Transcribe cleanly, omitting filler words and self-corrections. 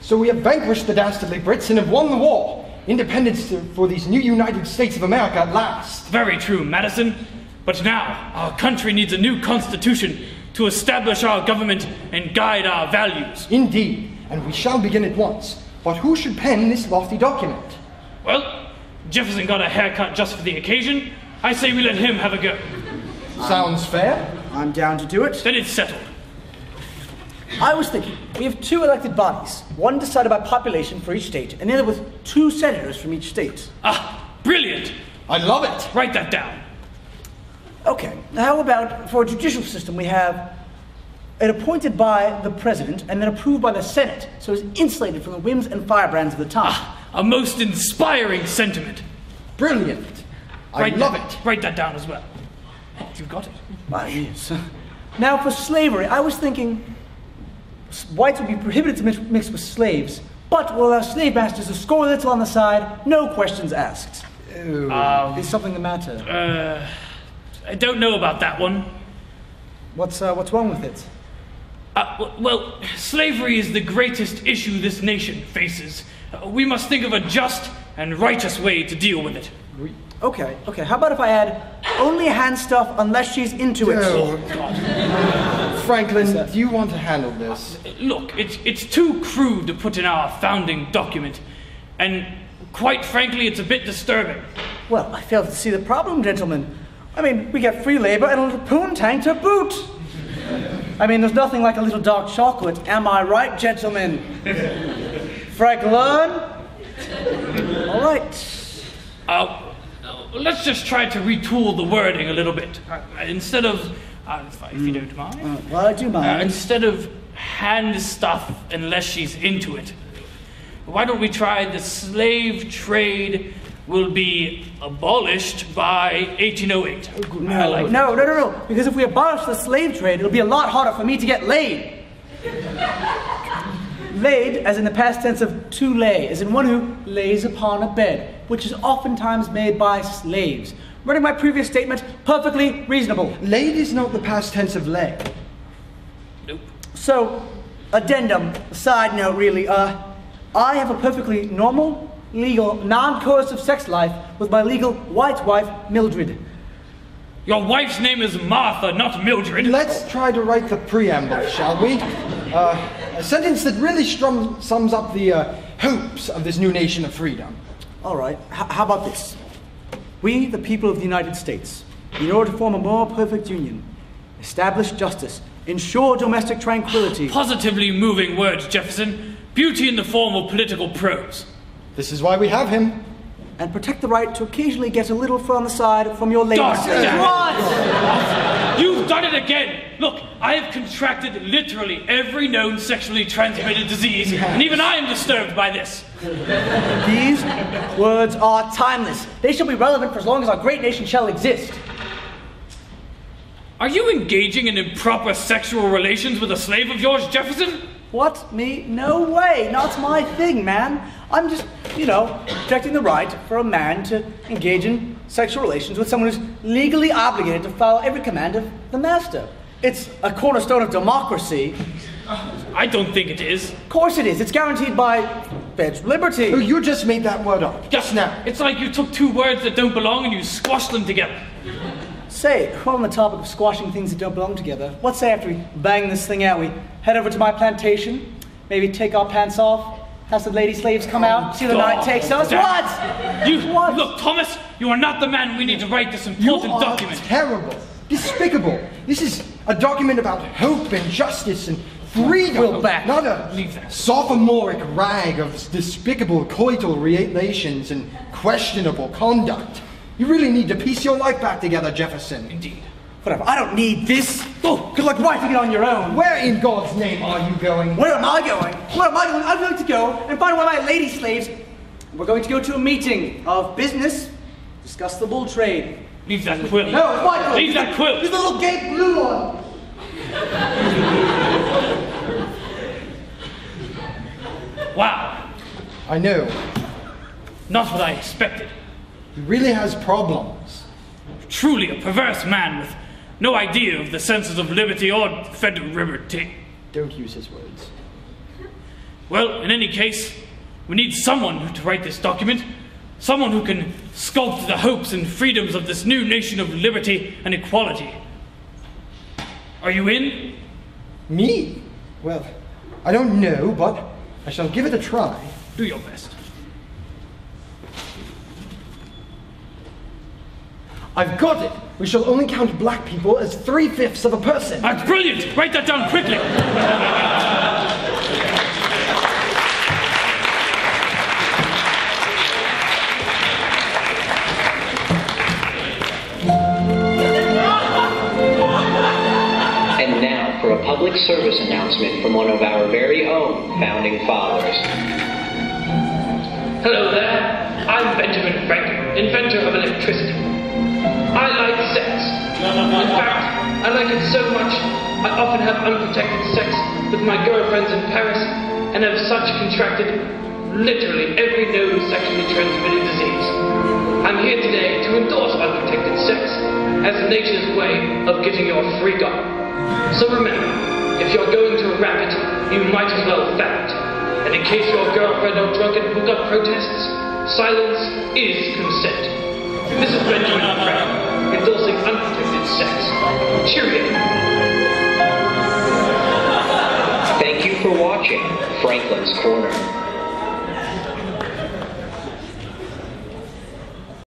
So we have vanquished the dastardly Brits and have won the war. Independence for these new United States of America at last. Very true, Madison. But now, our country needs a new constitution to establish our government and guide our values. Indeed, and we shall begin at once. But who should pen this lofty document? Well, Jefferson got a haircut just for the occasion. I say we let him have a go. Sounds fair. I'm down to do it. Then it's settled. I was thinking, we have 2 elected bodies, one decided by population for each state, and the other with 2 senators from each state. Ah, brilliant! I love it. Write that down. Okay, how about for a judicial system we have it appointed by the president and then approved by the Senate, so it's insulated from the whims and firebrands of the time. Ah, a most inspiring sentiment. Brilliant. I love it. Write that down as well. You've got it. Yes. Now for slavery, I was thinking whites would be prohibited to mix with slaves, but will allow slave masters to score a little on the side, no questions asked. Is something the matter? I don't know about that one. What's wrong with it? Well, slavery is the greatest issue this nation faces. We must think of a just and righteous way to deal with it. Okay. How about if I add only hand stuff unless she's into it? Oh, God. Franklin, do you want to handle this? Look, it's too crude to put in our founding document, and quite frankly, it's a bit disturbing. Well, I fail to see the problem, gentlemen. I mean, we get free labor and a little poon-tank to boot. I mean, there's nothing like a little dark chocolate. Am I right, gentlemen? Franklin? All right. Let's just try to retool the wording a little bit. Instead of, if you don't mind. Well, I do mind. Instead of hand stuff unless she's into it, why don't we try the slave trade will be abolished by 1808. No. Because if we abolish the slave trade, it'll be a lot harder for me to get laid. Laid, as in the past tense of to lay, as in one who lays upon a bed, which is oftentimes made by slaves. Running my previous statement, perfectly reasonable. Laid is not the past tense of lay. Nope. So, addendum, side note really, I have a perfectly normal, legal, non-coercive sex life with my legal white wife, Mildred. Your wife's name is Martha, not Mildred. Let's try to write the preamble, shall we? A sentence that really sums up the hopes of this new nation of freedom. All right, how about this? We, the people of the United States, in order to form a more perfect union, establish justice, ensure domestic tranquility. Positively moving words, Jefferson. Beauty in the form of political prose. This is why we have him. And protect the right to occasionally get a little fur on the side from your ladies. What? You've done it again. Look, I have contracted literally every known sexually transmitted disease, and even I am disturbed by this. These words are timeless. They shall be relevant for as long as our great nation shall exist. Are you engaging in improper sexual relations with a slave of yours, Jefferson? What? Me? No way. Not my thing, man. I'm just, protecting the right for a man to engage in sexual relations with someone who's legally obligated to follow every command of the master. It's a cornerstone of democracy. I don't think it is. Of course it is. It's guaranteed by Fed's liberty. Oh, you just made that word up. Just now. It's like you took 2 words that don't belong and you squashed them together. Say, we're on the topic of squashing things that don't belong together. Let's say after we bang this thing out, we head over to my plantation, maybe take our pants off, have some lady slaves come out, see the night takes us. What? Look, Thomas, you are not the man we need to write this important document. Terrible. Despicable. This is a document about hope and justice and freedom. We'll back. Not a sophomoric rag of despicable coital relations and questionable conduct. You really need to piece your life back together, Jefferson. Indeed. Whatever, I don't need this. Oh, good luck writing it on your own. Where in God's name are you going? Where am I going? I'm going to go and find one of my lady slaves. We're going to go to a meeting of business, discuss the bull trade. Leave that quill. No, it's my quill. Leave that quill. There's a little gay blue one. Wow. I know. Not what I expected. He really has problems. Truly a perverse man with no idea of the senses of liberty or federal liberty. Don't use his words. Well, in any case, we need someone to write this document. Someone who can sculpt the hopes and freedoms of this new nation of liberty and equality. Are you in? Me? Well, I don't know, but I shall give it a try. Do your best. I've got it! We shall only count black people as 3/5 of a person. That's brilliant! Write that down quickly! And now for a public service announcement from one of our very own founding fathers. Hello there. I'm Benjamin Franklin, inventor of electricity. I like sex. In fact, I like it so much, I often have unprotected sex with my girlfriends in Paris and have such contracted literally every known sexually transmitted disease. I'm here today to endorse unprotected sex as nature's way of getting your freak on. So remember, if you're going to a rabbit, you might as well fat it. And in case your girlfriend or drunken hookup protests, silence is consent. This is Benjamin Franklin, endorsing unprotected sex. Cheerio. Thank you for watching Franklin's Corner.